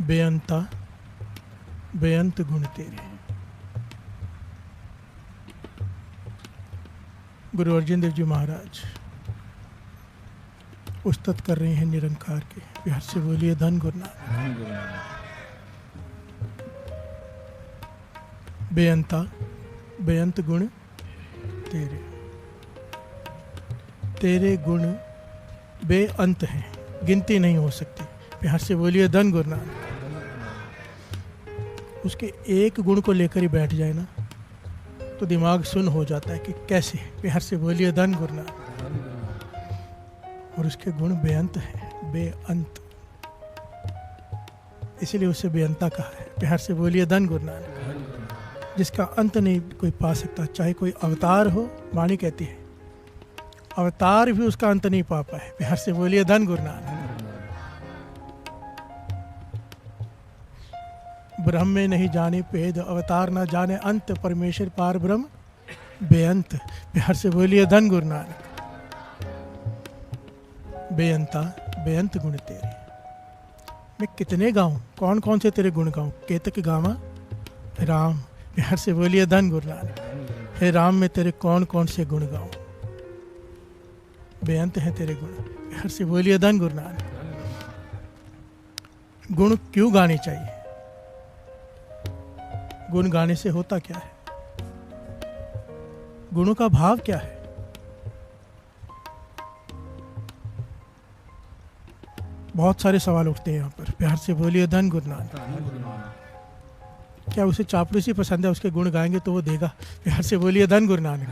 बेअंता बेअंत गुण तेरे। गुरु अर्जन देव जी महाराज उस्तत कर रहे हैं निरंकार के। बिहार से बोलिए धन गुरु नानक। बेअंता बेअंत गुण तेरे, तेरे गुण बेअंत हैं, गिनती नहीं हो सकती। बिहार से बोलिए धन गुरु नानक। उसके एक गुण को लेकर ही बैठ जाए ना तो दिमाग सुन हो जाता है कि कैसे। बिहार से बोलिए धन गुरु नानक। और उसके गुण बेअंत हैं, बेअंत, इसीलिए उसे बेअंता कहा है। बिहार से बोलिए धन गुरु नानक। जिसका अंत नहीं कोई पा सकता, चाहे कोई अवतार हो। वाणी कहती है अवतार भी उसका अंत नहीं पा पाए। बिहार से बोलिए धन गुरु नानक। ब्रह्म में नहीं जाने भेद, अवतार ना जाने अंत, परमेश्वर पार ब्रह्म बेअंत। बिहार से बोलिए धन गुरु नानक। बेअंता बेअंत गुण तेरे, मैं कितने गाऊं, कौन कौन से तेरे गुण गाऊं। केतक गावा राम। बिहार से बोलिए धन गुरु नानक। हे राम, मैं तेरे कौन कौन से गुण गाऊं। बेअंत है तेरे गुण। बिहार से बोलिए धन गुरु नानक। गुण क्यों गाने चाहिए, गुण गाने से होता क्या है, गुणों का भाव क्या है। बहुत सारे सवाल उठते हैं यहाँ पर। बिहार से बोलिए धन गुरु नानक। क्या उसे चापलूसी पसंद है, उसके गुण गाएंगे तो वो देगा। बिहार से बोलिए धन गुरु नानक।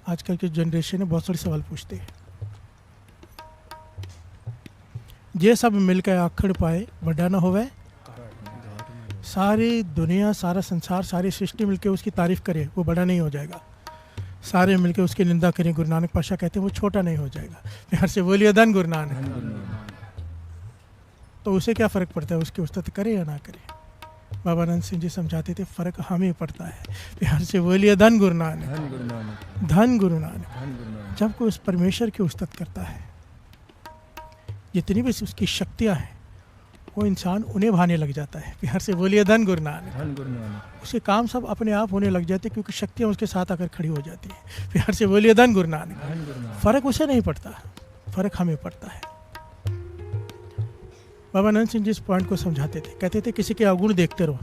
आजकल की जनरेशन में बहुत सारे सवाल पूछते हैं। ये सब मिलकर आखड़ पाए बड़ा न होवे। सारी दुनिया, सारा संसार, सारी सृष्टि मिलकर उसकी तारीफ करे, वो बड़ा नहीं हो जाएगा। सारे मिलकर उसकी निंदा करें, गुरु नानक पातशाह कहते हैं वो छोटा नहीं हो जाएगा। बिहार से बोलिए धन गुरु नानक। तो उसे क्या फ़र्क पड़ता है, उसकी उस्तत करे या ना करे। बाबा आनंद सिंह जी समझाते थे फ़र्क हमें पड़ता है। बिहार से बोलिए धन गुरु नानक। धन गुरु नानक। जब कोई उस परमेश्वर की उस्तत करता है, जितनी भी उसकी शक्तियाँ हैं वो इंसान उन्हें भाने लग जाता है। बिहार से बोलिए धन गुरु नानक। उसके काम सब अपने आप होने लग जाते क्योंकि शक्तियाँ उसके साथ आकर खड़ी हो जाती हैं। बिहार से बोलिए धन गुरु नानक। फ़र्क उसे नहीं पड़ता, फ़र्क हमें पड़ता है। बाबा आनंद सिंह जी इस पॉइंट को समझाते थे, कहते थे किसी के अवगुण देखते रहो,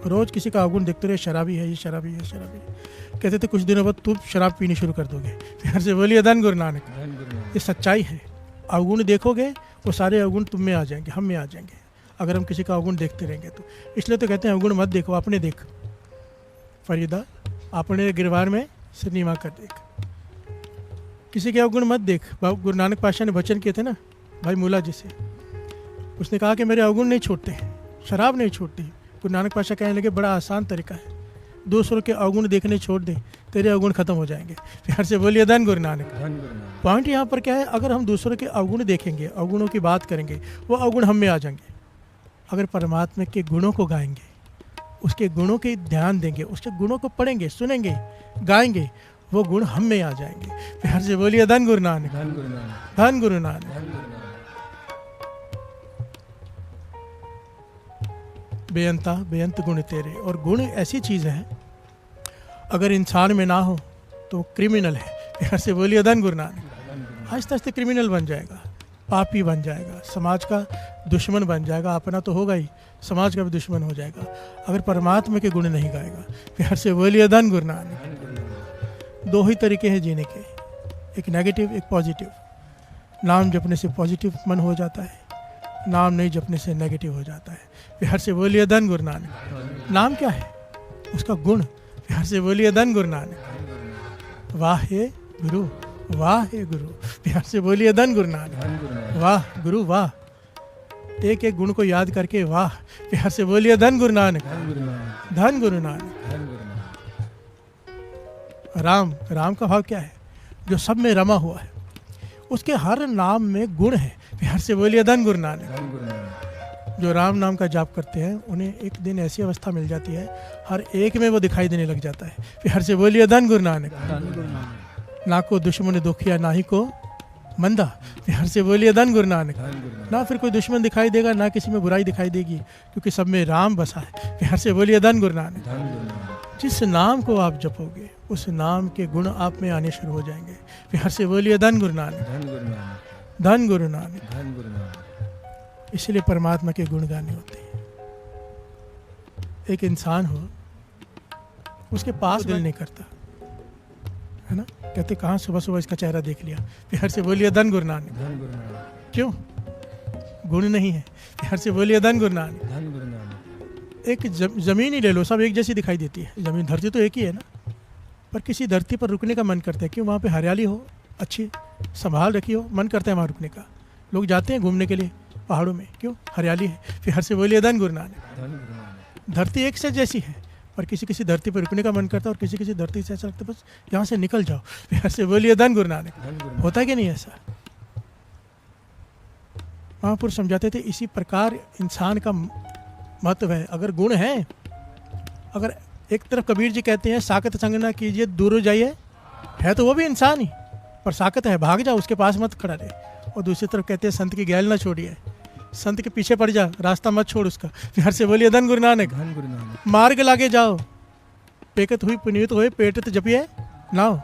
रोज़ किसी का अवगुण देखते रहे, शराबी है, ये शराबी है, शराबी है। कहते थे कुछ दिनों बाद तुम शराब पीनी शुरू कर दोगे। बिहार से बोलिए धन गुरु नानक। ये सच्चाई है। अवगुण देखोगे वो सारे अवगुण तुम में आ जाएंगे, हम में आ जाएंगे, अगर हम किसी का अवगुण देखते रहेंगे तो। इसलिए तो कहते हैं अवगुण मत देखो, अपने देख। फरीदा अपने गिरवार में सिनेमा कर देख, किसी के अवगुण मत देख। गुरु नानक पातशाह ने वचन किए थे ना भाई मूला जी से, उसने कहा कि मेरे अवगुण नहीं छूटते, शराब नहीं छूटती। गुरु नानक पातशाह कहने लगे बड़ा आसान तरीका है, दूसरों के अवगुण देखने छोड़ दे, तेरे अवगुण खत्म हो जाएंगे। बिहार से बोलिए धन गुरु नानक। पॉइंट यहाँ पर क्या है, अगर हम दूसरों के अवगुण देखेंगे, अवगुणों की बात करेंगे, वो अवगुण हम में आ जाएंगे। अगर परमात्मा के गुणों को गाएंगे, उसके गुणों के ध्यान देंगे, उसके गुणों को पढ़ेंगे, सुनेंगे, गाएंगे, वो गुण हम में आ जाएंगे। बिहार से बोलिए धन गुरु नानक। धन गुरु नानक। बेअंता बेअंत गुण तेरे। और गुण ऐसी चीज़ है अगर इंसान में ना हो तो क्रिमिनल है। बिहार से बोलिए धन गुरु नानक। आहिस्ते आहिस्ते क्रिमिनल बन जाएगा, पापी बन जाएगा, समाज का दुश्मन बन जाएगा। अपना तो होगा ही, समाज का भी दुश्मन हो जाएगा अगर परमात्मा के गुण नहीं गाएगा। बिहार से बोलिए धन गुरु नानक। दो ही तरीके हैं जीने के, एक नेगेटिव, एक पॉजिटिव। नाम जपने से पॉजिटिव मन हो जाता है, नाम नहीं जपने से नेगेटिव हो जाता है। बिहार से बोलिए धन गुरु नानक। नाम क्या है, उसका गुण। बिहार से बोलिए धन गुरु नानक। वाह हे गुरु, वाह हे गुरु। बिहार से बोलिए धन गुरु नानक। वाह गुरु वाह, एक एक गुण को याद करके वाह। बिहार से बोलिए धन गुरु नानक। धन गुरु नानक। राम, राम का भाव क्या है, जो सब में रमा हुआ है, उसके हर नाम में गुण है। बिहार से बोलिए धन गुरु नानक। जो राम नाम का जाप करते हैं उन्हें एक दिन ऐसी अवस्था मिल जाती है हर एक में वो दिखाई देने लग जाता है। बिहार से बोलिए धन गुरु नानक। ना को दुश्मन दुखिया, ना ही को मंदा, प्यार से बोलिए धन गुरु नानक। धन गुरु नानक, ना फिर कोई दुश्मन दिखाई देगा, ना किसी में बुराई दिखाई देगी, क्योंकि सब में राम बसा है। प्यार से बोलिए धन गुरु नानक। धन गुरु नानक, जिस नाम को आप जपोगे उस नाम के गुण आप में आने शुरू हो जाएंगे। प्यार से बोलिए धन गुरु नानक। धन गुरु नानक, धन गुरु नानक। धन गुरु नानक। इसलिए परमात्मा के गुण गाने होते हैं। एक इंसान हो, उसके पास दिल नहीं करता है ना, कहते कहाँ सुबह सुबह इसका चेहरा देख लिया। प्यार से बोलिए धन गुरु नानक। धन गुरु नानक, क्यों? गुण नहीं है। प्यार से बोलिए धन गुरु नानक। धन गुरु नानक। एक जमीन ही ले लो, सब एक जैसी दिखाई देती है। जमीन, धरती तो एक ही है ना, पर किसी धरती पर रुकने का मन करता है। क्यों? वहाँ पे हरियाली हो, अच्छी संभाल रखी हो, मन करता है वहाँ रुकने का। लोग जाते हैं घूमने के लिए पहाड़ों में, क्यों? हरियाली है। प्यार से बोलिए धन गुरु नानक। धन गुरु नानक, धरती एक से जैसी है, पर किसी किसी धरती पर रुकने का मन करता है और किसी किसी धरती से ऐसा लगता है बस यहाँ से निकल जाओ। प्यार से बोलिए धन गुरु नानक। धन गुरु नानक। होता है कि नहीं ऐसा? महापुरुष समझाते थे इसी प्रकार इंसान का महत्व है। अगर गुण है, अगर एक तरफ कबीर जी कहते हैं साकत संग ना कीजिए दूर हो जाइए, है तो वो भी इंसान ही, पर साकत है, भाग जाओ, उसके पास मत खड़ा रहे। और दूसरी तरफ कहते हैं संत की गैल ना छोड़िए, संत के पीछे पड़ जा, रास्ता मत छोड़ उसका। प्यार से बोलिए धन गुरु नानक। धन गुरु नानक, मार्ग लागे जाओ, पेकत हुई पुनीत होए, पेटत जपिए नाओ।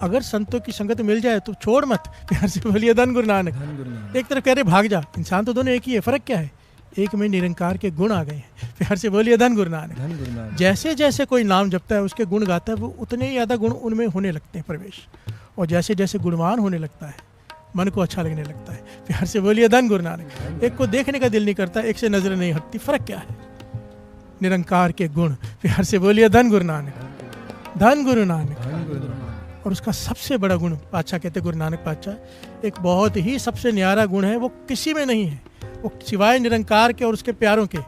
अगर संतों की संगत मिल जाए तो छोड़ मत। प्यार से बोलिए धन गुरु नानक। धन गुरु नानक। एक तरफ कह रहे भाग जा, इंसान तो दोनों एक ही है, फर्क क्या है? एक में निरंकार के गुण आ गए हैं। प्यार से बोलिए धन गुरु नानक। धन गुरु नानक। जैसे जैसे कोई नाम जपता है, उसके गुण गाता है, वो उतने ही ज़्यादा गुण उनमें होने लगते हैं प्रवेश। और जैसे जैसे गुणवान होने लगता है, मन को अच्छा लगने लगता है। प्यार से बोलिए धन गुरु नानक। एक को देखने का दिल नहीं करता, एक से नजर नहीं हटती, फर्क क्या है? निरंकार के गुण। प्यार से बोलिए धन गुरु नानक। धन गुरु नानक। धन गुरु नानक। और उसका सबसे बड़ा गुण, पातशाह कहते गुरु नानक पातशाह, एक बहुत ही सबसे न्यारा गुण है, वो किसी में नहीं है, वो सिवाय निरंकार के और उसके प्यारों के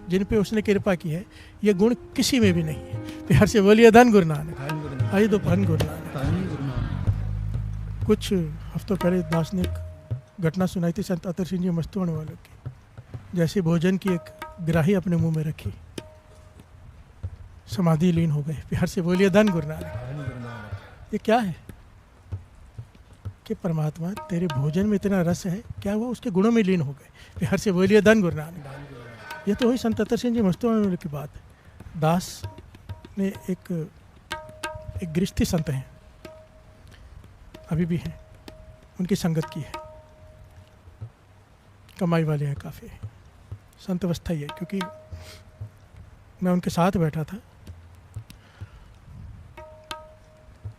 जिन पे उसने कृपा की है, ये गुण किसी में भी नहीं है। प्यार से बोलिए धन गुरु नानक। धन गुरु नानक। आई तो धन गुरु नानक। धन गुरु नानक। कुछ हफ्तों पहले दास ने एक घटना सुनाई थी संत अतर सिंह जी मस्तुआने वालों की। जैसे भोजन की एक ग्राही अपने मुंह में रखी, समाधि लीन हो गए। प्यार से बोलिए धन गुरु नानक। धन गुरु नानक। ये क्या है कि परमात्मा तेरे भोजन में इतना रस है, क्या वो उसके गुणों में लीन हो गए? प्यार से बोलिए धन गुरु नानक। ये तो हुई संत अतर सिंह जी मस्तुआने की बात। दास ने एक गृहस्थी संत हैं, अभी भी हैं, उनकी संगत की है, कमाई वाले हैं काफ़ी, संत अवस्था ही है। क्योंकि मैं उनके साथ बैठा था,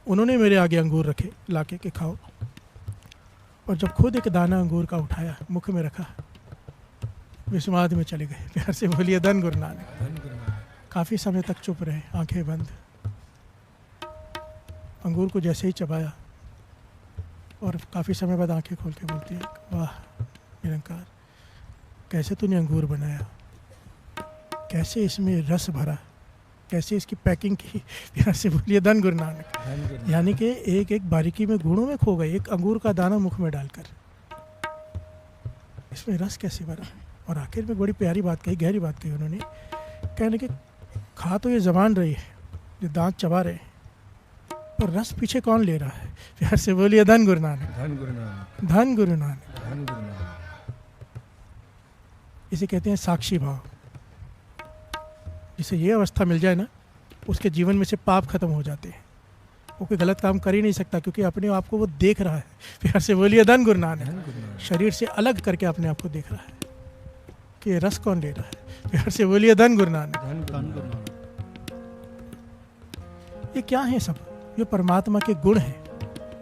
उन्होंने मेरे आगे अंगूर रखे लाके के खाओ, और जब खुद एक दाना अंगूर का उठाया, मुख में रखा, वे समाधि में चले गए। प्यार से बोलिए धन गुरु नानक। धन गुरु नानक। काफ़ी समय तक चुप रहे, आंखें बंद, अंगूर को जैसे ही चबाया, और काफ़ी समय बाद आंखें खोल के बोलती है, वाह निरंकार, कैसे तूने अंगूर बनाया, कैसे इसमें रस भरा, कैसे इसकी पैकिंग की। प्यार से बोलिए धन गुरु नानक। धन गुरु नानक। यानी कि एक एक बारीकी में गुणों में खो गए, एक अंगूर का दाना मुख में डालकर इसमें रस कैसे भरा। और आखिर में बड़ी प्यारी बात कही, गहरी बात कही उन्होंने, कहने कि खा तो ये जबान रही है, ये दांत चबा रहे हैं, पर रस पीछे कौन ले रहा है? प्यार से बोलिए धन गुरु नानक। धन गुरु नानक। धन गुरु नानक। धन गुरु नानक। इसे कहते हैं साक्षी भाव। जिसे ये अवस्था मिल जाए ना, उसके जीवन में से पाप खत्म हो जाते हैं, वो कोई गलत काम कर ही नहीं सकता, क्योंकि अपने आप को वो देख रहा है। प्यार से बोलिए धन गुरु नानक। धन गुरु नानक। शरीर से अलग करके अपने आप को देख रहा है कि ये रस कौन ले रहा है। प्यार से बोलिए धन गुरु नानक। धन गुरु नानक। ये क्या है सब? ये परमात्मा के गुण हैं।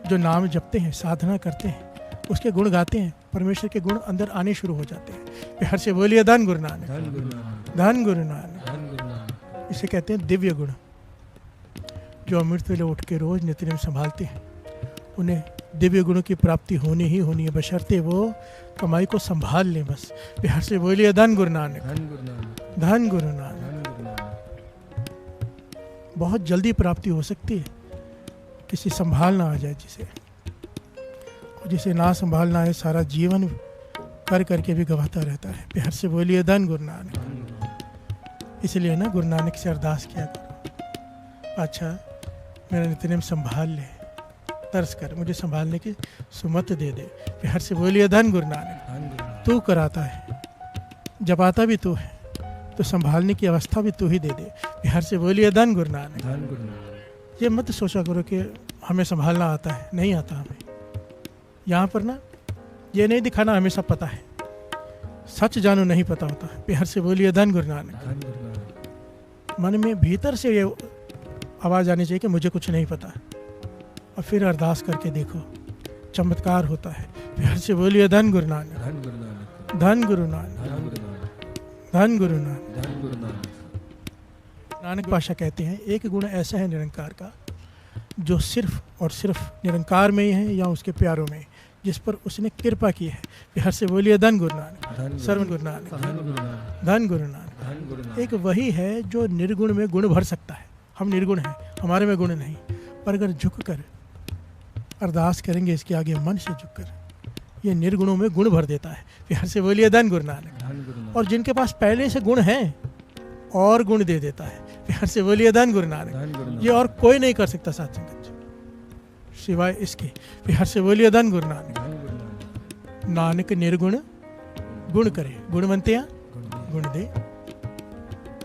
जो नाम जपते हैं, साधना करते हैं, उसके गुण गाते हैं, परमेश्वर के गुण अंदर आने शुरू हो जाते हैं। प्यार से बोलिए धन गुरु नानक। धन गुरु नानक। धन गुरु नानक। धन गुरु नानक। इसे कहते हैं दिव्य गुण। जो अमृत वेले उठ के रोज नित्यनेम संभालते हैं, उन्हें दिव्य गुणों की प्राप्ति होनी ही होनी है, बशर्ते वो कमाई को संभाल लें बस। प्यार से बोलिए धन गुरु नानक। धन गुरु नानक। धन गुरु नानक। धन गुरु नानक। बहुत जल्दी प्राप्ति हो सकती है, किसी संभाल ना आ जाए जिसे, और जिसे ना संभालना है सारा जीवन कर करके भी गवाता रहता है। प्यार से बोलिए धन गुरु नानक। इसलिए ना गुरु नानक से अरदास किया करो, अच्छा मेरा नित्यनेम संभाल ले, तरस कर मुझे संभालने की सुमत दे दे। प्यार से बोलिए धन गुरु नानक। धन गुरु नानक। तू कराता है, जपाता भी तू है, तो संभालने की अवस्था भी तू ही दे दे। प्यार से बोलिए धन गुरु नानक। धन गुरु नानक। ये मत सोचा करो कि हमें संभालना आता है, नहीं आता हमें। यहाँ पर ना ये नहीं दिखाना हमेशा पता है, सच जानो नहीं पता होता। प्यार से बोलिए धन गुरु नानक। धन गुरु नानक। मन में भीतर से ये आवाज़ आनी चाहिए कि मुझे कुछ नहीं पता, और फिर अरदास करके देखो, चमत्कार होता है। प्यार से बोलिए धन गुरु नानक। धन गुरु नानक। धन गुरु नानक। धन गुरु नानक। धन गुरु नानक। धन गुरु नानक। नानक पाशा कहते हैं एक गुण ऐसा है निरंकार का जो सिर्फ और सिर्फ निरंकार में ही है या उसके प्यारों में, जिस पर उसने कृपा की है। प्यार से बोलिए धन गुरु नानक। सर्वन गुरु नानक। धन गुरु नानक। धन गुरु नानक। धन गुरु नानक। एक वही है जो निर्गुण में गुण भर सकता है। हम निर्गुण हैं, हमारे में गुण नहीं, पर अगर झुक कर अरदास करेंगे इसके आगे मन से झुक कर, ये निर्गुणों में गुण भर देता है। प्यार से बोलिए धन गुरु नानक। धन गुरु नानक। और जिनके पास पहले से गुण हैं और गुण दे देता है। प्यार से बोलिए धन गुरु नानक। धन गुरु नानक। ये और कोई नहीं कर सकता साथ संगत सिवाय इसके। प्यार से बोलिए धन गुरु नानक। धन गुरु नानक। नानक निर्गुण गुण करे, गुणवंतियां गुरु गुण दे,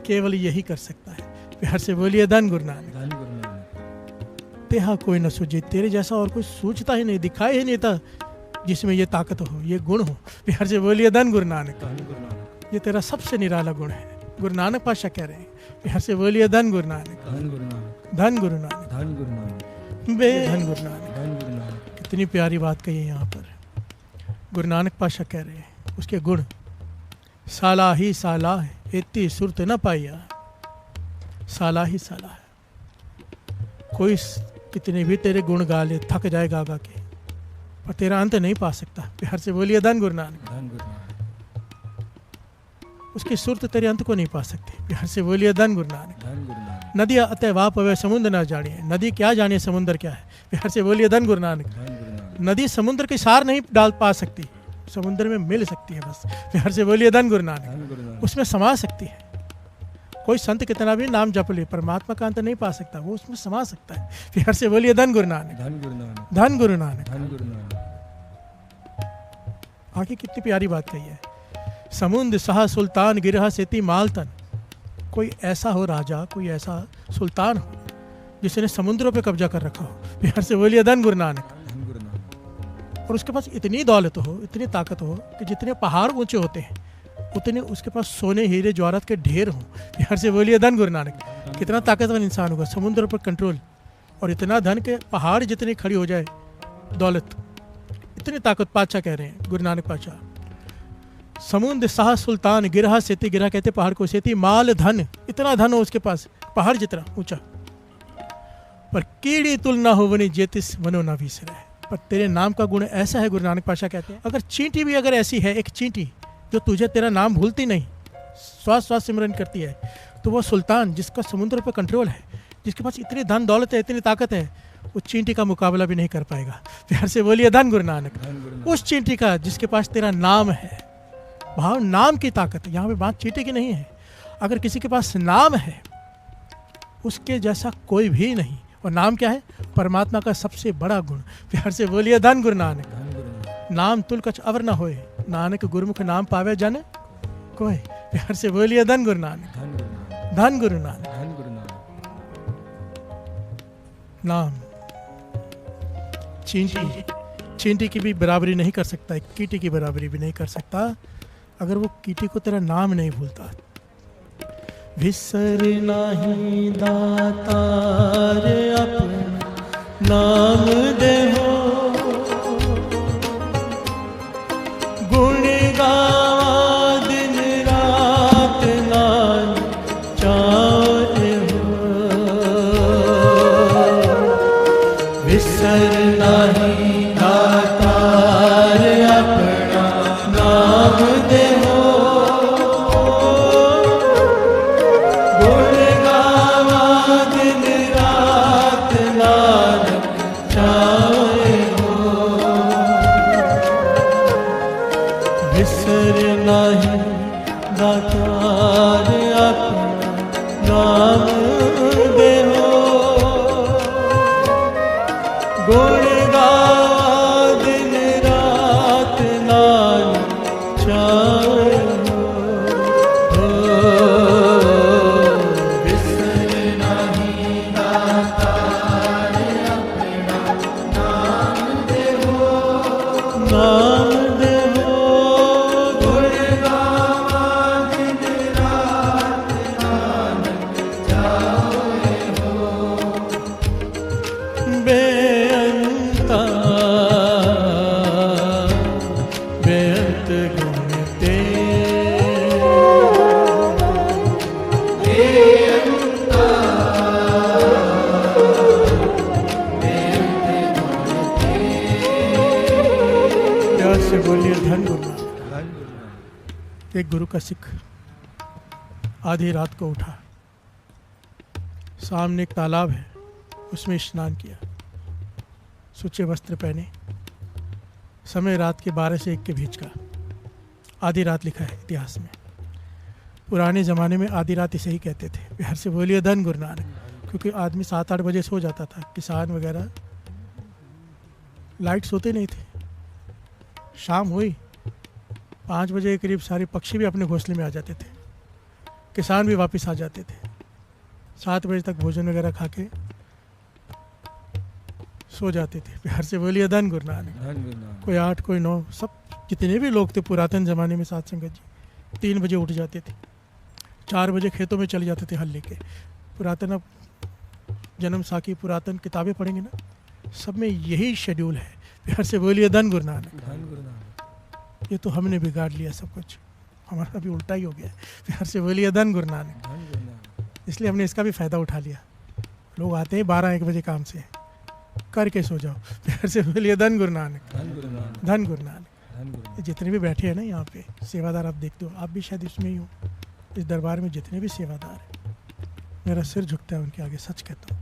केवल यही कर सकता है। प्यार से बोलिए धन गुरु नानक। धन गुरु नानक। तेहा कोई न सूझे, तेरे जैसा और कोई सूझता ही नहीं, दिखाई ही नहीं था जिसमें ये ताकत हो, ये गुण हो। प्यार से बोलिए धन गुरु नानक। धन गुरु नानक। ये तेरा सबसे निराला गुण है। गुरु नानक पातशाह कह रहे हैं। प्यार से बोलिए धन गुरु नानक। धन गुरु नानक। धन गुरु नानक। धन गुरु नानक। धन गुरु नानक। धन गुरु नानक। कितनी प्यारी बात कही है यहाँ पर। गुरु नानक पातशाह कह रहे हैं उसके गुण, साला ही साला है, इतनी सुरत न पाइया, साला ही साला है। कोई कितने भी तेरे गुण गा ले, थक जाए गा गा के, पर तेरा अंत नहीं पा सकता। प्यार से बोलिए धन गुरु नानक। धन गुरु नानक। उसकी सुरत तेरे अंत को नहीं पा सकती। प्यार से बोलिए धन गुरु नानक। धन गुरु नानक। नदी अतः वाप अवय समुद्र न जानिए, नदी क्या जाने समुद्र क्या है। प्यार से बोलिए धन गुरु नानक। धन गुरु नानक। नदी समुद्र के सार नहीं डाल पा सकती, समुद्र में मिल सकती है बस। प्यार से बोलिए धन गुरु नानक। धन गुरु नानक। उसमें समा सकती है। कोई संत कितना भी नाम जप ले, परमात्मा का अंत नहीं पा सकता, वो उसमें समा सकता है। प्यार से बोलिए धन गुरु नानक। धन गुरु नानक। धन गुरु नानक। धन गुरु नानक। आगे कितनी प्यारी बात कही है। समुद्र सहा सुल्तान गिरहा सेती मालतन। कोई ऐसा हो राजा, कोई ऐसा सुल्तान हो जिसने समुद्रों पे कब्जा कर रखा हो। प्यार से बोलिए धन गुरु नानक। धन गुरु नानक। और उसके पास इतनी दौलत हो, इतनी ताकत हो कि जितने पहाड़ ऊंचे होते हैं उतने उसके पास सोने हीरे जवाहरात के ढेर हों। प्यार से बोलिए धन गुरु नानक। कितना ताकतवर इंसान होगा, समुद्र पर कंट्रोल, और इतना धन के पहाड़ जितनी खड़ी हो जाए दौलत, इतनी ताकत। पातशाह कह रहे हैं गुरु नानक पातशाह। समुद्र शाह सुल्तान गिरहा सेती, गिरहा कहते पहाड़ को, सेती माल धन, इतना धन हो उसके पास, पहाड़ जितना ऊंचा, पर कीड़ी तुलना हो वनी जेतिस मनो ना विसरे। पर तेरे नाम का गुण ऐसा है, गुरु नानक पातशाह कहते हैं, अगर चींटी भी अगर ऐसी है, एक चींटी जो तुझे तेरा नाम भूलती नहीं, श्वास श्वास सिमरन करती है, तो वो सुल्तान जिसका समुद्र पर कंट्रोल है, जिसके पास इतनी धन दौलत है, इतनी ताकत है, वो चींटी का मुकाबला भी नहीं कर पाएगा। प्यार से बोलिए धन गुरु नानक। धन गुरु नानक। उस चींटी का जिसके पास तेरा नाम है, भाव नाम की ताकत। यहाँ पे बात चींटी की नहीं है, अगर किसी के पास नाम है उसके जैसा कोई भी नहीं। और नाम क्या है? परमात्मा का सबसे बड़ा गुण। प्यार से बोलिए धन गुरु नानक। धन गुरु नानक। नाम तुल कछ अवर न होए, नानक गुरुमुख नाम पावे जन कोई। प्यार से बोलिए धन गुरु नानक। धन गुरु नानक। धन गुरु नानक। धन गुरु नानक। नाम चींटी की भी बराबरी नहीं कर सकता, एक कीटी की बराबरी भी नहीं कर सकता अगर वो कीटी को तेरा नाम नहीं भूलता। विसर नाही दातार अपना नाम दे हो, गुण गावा दिन रात नाम चाहे हो। विसर नाही दातार अपना नाम दे हो, विसर नाही दातार अपना नाम दे हो, गुण बचाए हो बिसर नहीं दातार अपना नाम दे हो गुण गावा दिन रात नानक जाए हो बेअंता बेअंत गुण बेअंता प्यार से बोलिए धन गुरु। धन गुरु नानक। एक गुरु का सिख आधी रात को उठा, सामने एक तालाब है, उसमें स्नान किया, सूचे वस्त्र पहने, समय रात के 12 से 1 के बीच का, आधी रात लिखा है इतिहास में। पुराने ज़माने में आधी रात इसे ही कहते थे। प्यार से बोलिए धन गुरु नानक। क्योंकि आदमी 7-8 बजे सो जाता था, किसान वगैरह, लाइट सोते नहीं थे। शाम हुई 5 बजे के करीब सारे पक्षी भी अपने घोंसले में आ जाते थे, किसान भी वापस आ जाते थे। 7 बजे तक भोजन वगैरह खा के सो जाते थे। प्यार से बोलिए धन गुरु नानक। धन गुरु नानक। कोई 8 कोई 9, सब जितने भी लोग थे पुरातन ज़माने में साध संगत जी 3 बजे उठ जाते थे, 4 बजे खेतों में चले जाते थे हल लेके। पुरातन, अब जन्म साखी पुरातन किताबें पढ़ेंगे ना, सब में यही शेड्यूल है। प्यार से बोलिए धन गुरु नानक। धन गुरु नानक। ये तो हमने बिगाड़ लिया सब कुछ, हमारा भी उल्टा ही हो गया है। प्यार से बोलिए धन गुरु नानक। धन गुरु नानक। इसलिए हमने इसका भी फ़ायदा उठा लिया। लोग आते हैं 12-1 बजे काम से, करके सो जाओ। प्यार से बोलिए धन गुरु नानक। धन गुरु नानक। धन गुरु नानक। धन गुरु नानक। जितने भी बैठे हैं ना यहाँ पे सेवादार, आप देखते हो, आप भी शायद इसमें ही हो, इस दरबार में जितने भी सेवादार हैं, मेरा सिर झुकता है उनके आगे, सच कहता हूँ।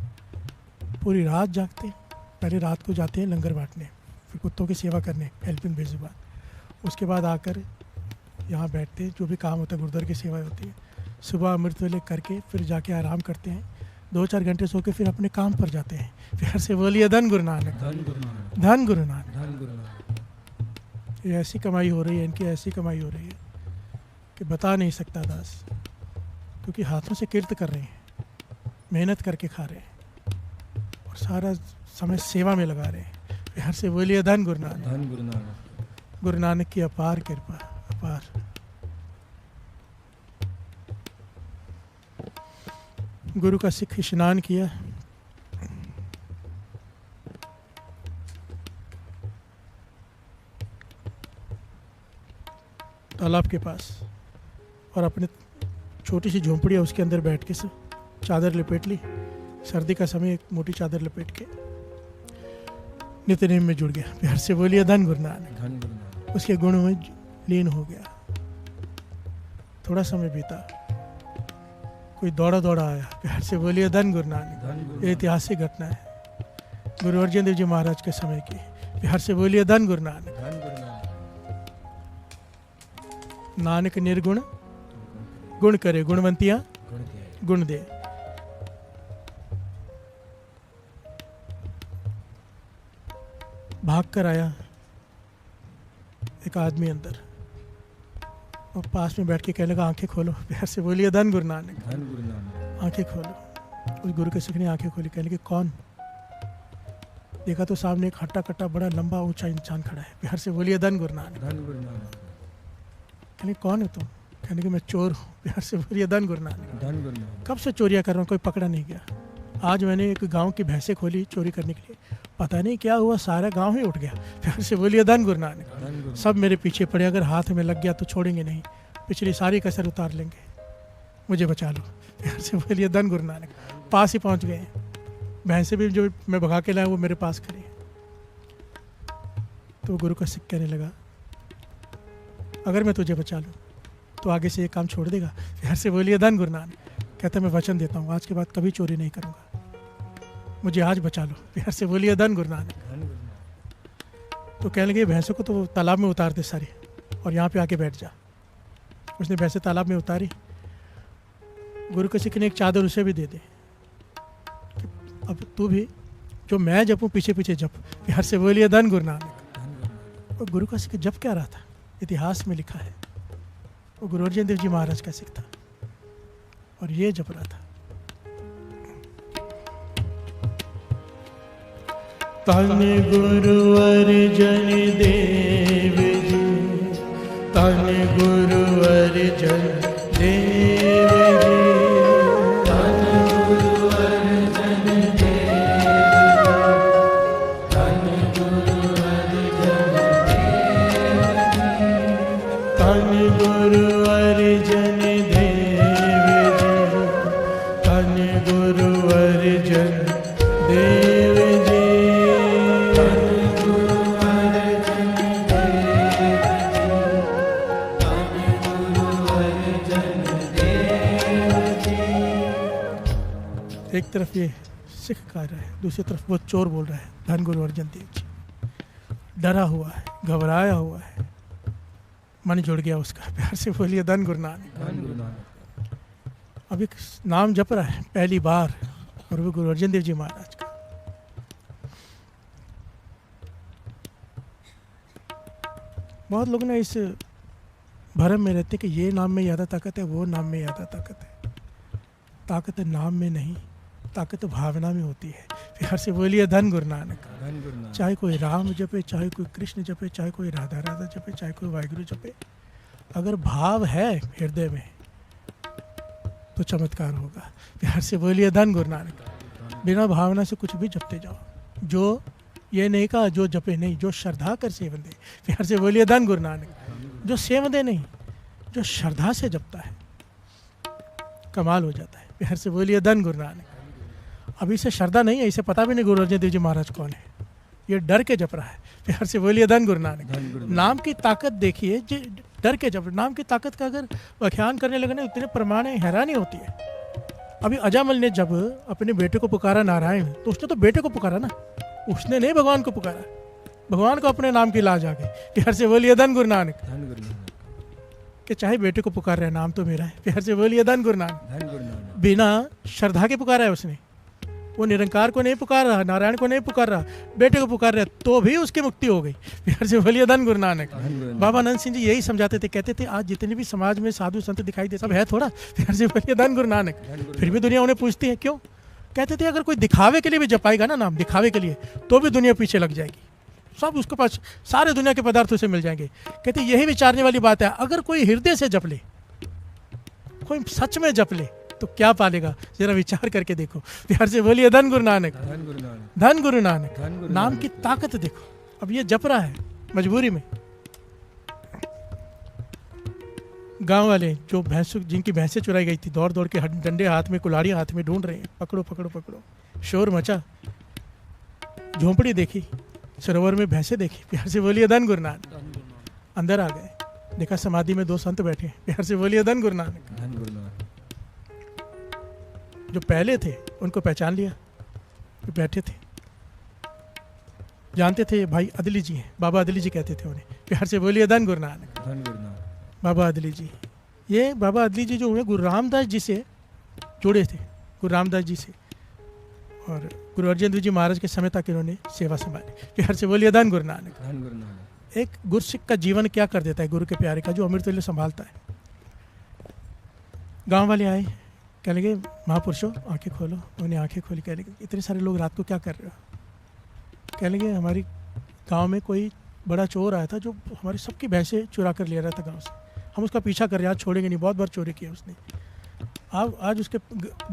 पूरी रात जागते हैं, पहले रात को जाते हैं लंगर बांटने, फिर कुत्तों की सेवा करने, हेल्पिंग बेजुबान, उसके बाद आकर यहाँ बैठते हैं, जो भी काम होता है गुरुद्वारे की सेवा होती है, सुबह अमृत वेले करके फिर जाके आराम करते हैं, 2-4 घंटे सो के फिर अपने काम पर जाते हैं। प्यार से बोलिए धन गुरु नानक। धन गुरु नानक। धन गुरु नानक। धन गुरु नानक। ये ऐसी कमाई हो रही है, इनकी ऐसी कमाई हो रही है कि बता नहीं सकता दास। क्योंकि हाथों से किर्त कर रहे हैं, मेहनत करके खा रहे हैं और सारा समय सेवा में लगा रहे हैं। प्यार से बोलिए धन गुरु नानक। धन गुरु नानक। गुरु नानक की अपार कृपा, अपार। गुरु का सिख स्नान किया, तालाब के पास, और अपने छोटी सी झोंपड़ी है उसके अंदर बैठ के सब चादर लपेट ली, सर्दी का समय एक मोटी चादर लपेट के नित्यनेम में जुड़ गया। प्यार से बोलिए धन गुरु नानक। धन गुरु नानक। उसके गुण में लीन हो गया। थोड़ा समय बीता, कोई दौड़ा दौड़ा आया। प्यार से बोलिए धन गुरु नानक। धन गुरु ये ऐतिहासिक घटना है गुरु अर्जन देव जी महाराज के समय की। प्यार से बोलिए धन गुरु नानक। धन गुरु नानक। नानक निर्गुण गुण करे, गुणवंतियां गुण दिए। गुण दे। भाग कर आया एक आदमी अंदर, और पास में बैठ के कहने लगा आंखें खोलो। प्यार से बोलिए धन गुरु नानक। धन गुरु नानक। आंखें खोलो। उस गुरु के सिख ने आंखें खोली, कहने लगे कौन? देखा तो सामने एक हट्टा कट्टा बड़ा लंबा ऊंचा इंसान खड़ा है। प्यार से बोलिए धन गुरु नानक। धन गुरु नानक। कहने कौन है तुम? कहने कि मैं चोर हूँ। प्यार से बोलिए धन गुरु नानक। धन गुरु नानक। कब से चोरियाँ कर रहा हूँ, कोई पकड़ा नहीं गया। आज मैंने एक गांव की भैंसें खोली चोरी करने के लिए, पता नहीं क्या हुआ, सारा गांव ही उठ गया। प्यार से बोलिए धन गुरु नानक। धन गुरु। सब मेरे पीछे पड़े, अगर हाथ में लग गया तो छोड़ेंगे नहीं, पिछली सारी कसर उतार लेंगे, मुझे बचा लो। प्यार से बोलिए धन गुरु नानक। पास ही पहुंच गए। भैंसें भी जो मैं भगा के लाया वो मेरे पास खड़ी। तो गुरु का सिख कहने लगा अगर मैं तुझे बचा लूँ तो आगे से ये काम छोड़ देगा? प्यार से बोलिए धन गुरु नानक। कहता मैं वचन देता हूँ आज के बाद कभी चोरी नहीं करूँगा, मुझे आज बचा लो। प्यार से बोलिए धन गुरु नानक। धन गुरु नानक। तो कहने लगे भैंसों को तो तालाब में उतार दे सारी, और यहाँ पे आके बैठ जा। उसने भैंसें तालाब में उतारी। गुरु के सिख ने एक चादर उसे भी दे दे, अब तू भी जो मैं जपूँ पीछे पीछे जप। प्यार से बोलिए धन गुरु नानक। धन गुरु नानक। और गुरु का सिख जप क्या रहा था, इतिहास में लिखा है। वो गुरु अर्जन देव जी महाराज का सिख था और ये जप रहा था। तन गुरु अर्जन देव जी, तन गुरु अर्जन देव जी, तन गुरु अर्जन देव, तन गुरु अर्जन देव, तन गुरु अर्जन देव जी, तन गुरु अर्जन देव जी, तन गुरु अर्जन देव जी। एक तरफ ये सिख कह रहा है, दूसरी तरफ वो चोर बोल रहा है धन गुरु अर्जन देव जी। डरा हुआ है, घबराया हुआ है, मन जुड़ गया उसका। प्यार से बोलिए धन गुरु नानक। धन गुरु नानक। अब एक नाम जप रहा है पहली बार, और वो गुरु अर्जन देव जी महाराज का। बहुत लोग ना इस भरम में रहते कि ये नाम में ज़्यादा ताकत है, वो नाम में ज़्यादा ताकत है। ताकत नाम में नहीं, ताकत भावना में होती है। प्यार से बोलिए धन गुरु नानक। धन गुरु नानक। चाहे कोई राम जपे, चाहे कोई कृष्ण जपे, चाहे कोई राधा राधा जपे, चाहे कोई वाहिगुरु जपे, अगर भाव है हृदय में तो चमत्कार होगा। प्यार से बोलिए धन गुरु नानक। बिना भावना से कुछ भी जपते जाओ। जो ये नहीं कहा जो जपे नहीं, जो श्रद्धा कर सेवन दे। प्यार से बोलिए धन गुरु नानक। जो सेवन दे नहीं, जो श्रद्धा से जपता है कमाल हो जाता है। प्यार से बोलिए धन गुरु नानक। अभी इसे श्रद्धा नहीं है, इसे पता भी नहीं गुरु अर्जन देव जी महाराज कौन है, ये डर के जप रहा है। प्यार से बोलिए धन गुरु नानक। धन गुरु नानक। नाम की ताकत देखिए, डर के जप, नाम की ताकत का अगर व्याख्यान करने लगे ना इतने प्रमाण है, हैरानी होती है। अभी अजामल ने जब अपने बेटे को पुकारा नारायण, तो उसने तो बेटे को पुकारा ना, उसने नहीं भगवान को पुकारा। भगवान को अपने नाम की लाज आ गई। प्यार से बोलिए धन गुरु नानक। धन गुरु नानक। कि चाहे बेटे को पुकार रहे हैं, नाम तो मेरा है। प्यार से बोलिए धन गुरु नानक। धन गुरु नानक। बिना श्रद्धा के पुकारा है उसने। वो निरंकार को नहीं पुकार रहा, नारायण को नहीं पुकार रहा, बेटे को पुकार रहा, तो भी उसकी मुक्ति हो गई। प्यार से बोलिए धन गुरु नानक। धन गुरु नानक। बाबा आनंद सिंह जी यही समझाते थे, कहते थे आज जितने भी समाज में साधु संत दिखाई दे सब है थोड़ा। प्यार से बोलिए धन गुरु नानक। धन गुरु फिर भी दुनिया उन्हें पूछती है क्यों। कहते थे अगर कोई दिखावे के लिए भी जपाएगा ना नाम, दिखावे के लिए, तो भी दुनिया पीछे लग जाएगी। सब उसके पास सारे दुनिया के पदार्थ उसे मिल जाएंगे। कहते यही विचारने वाली बात है, अगर कोई हृदय से जप ले, कोई सच में जप ले, तो क्या पालेगा, जरा विचार करके देखो। प्यार से बोलिए धन गुरु नानक। धन गुरु नानक। धन गुरु नानक। धन गुरु नाम नानक। की ताकत देखो। अब ये जप रहा है मजबूरी में। गांव वाले जो भैंसों, जिनकी भैंसें चुराई गई थी, दौड़ दौड़ के डंडे हाथ में, कुल्हाड़ी हाथ में ढूंढ रहे हैं, पकड़ो पकड़ो पकड़ो। शोर मचा, झोंपड़ी देखी, सरोवर में भैंसें देखी। प्यार से बोलिए धन गुरु नानक। अंदर आ गए, देखा समाधि में 2 संत बैठे। प्यार से बोलिए धन गुरु नानक। धन गुरु नानक। जो पहले थे उनको पहचान लिया, जो बैठे थे जानते थे भाई अदली जी हैं, बाबा अदली जी कहते थे उन्हें। प्यार से बोलिए धन गुरु नानक। धन गुरु नानक। बाबा अदली जी, ये बाबा अदली जी जो हुए गुरु रामदास जी से जुड़े थे, गुरु रामदास जी से, और गुरु अर्जन देव जी महाराज के समय तक इन्होंने सेवा संभाली। प्यार से बोलिए धन गुरु नानक। धन गुरु नानक। एक गुरसिख का जीवन क्या कर देता है, गुरु के प्यारे का, जो अमृततुल्य संभालता है। गांव वाले आए, कह लगे महापुरुषों आंखें खोलो। उन्हें आंखें खोली, कह लगे इतने सारे लोग रात को क्या कर रहे हो। कह लगे हमारी गांव में कोई बड़ा चोर आया था जो हमारी सबकी भैंसें चुरा कर ले रहा था गांव से। हम उसका पीछा कर रहे हैं, आज छोड़ेंगे नहीं, बहुत बार चोरी किया उसने। आज उसके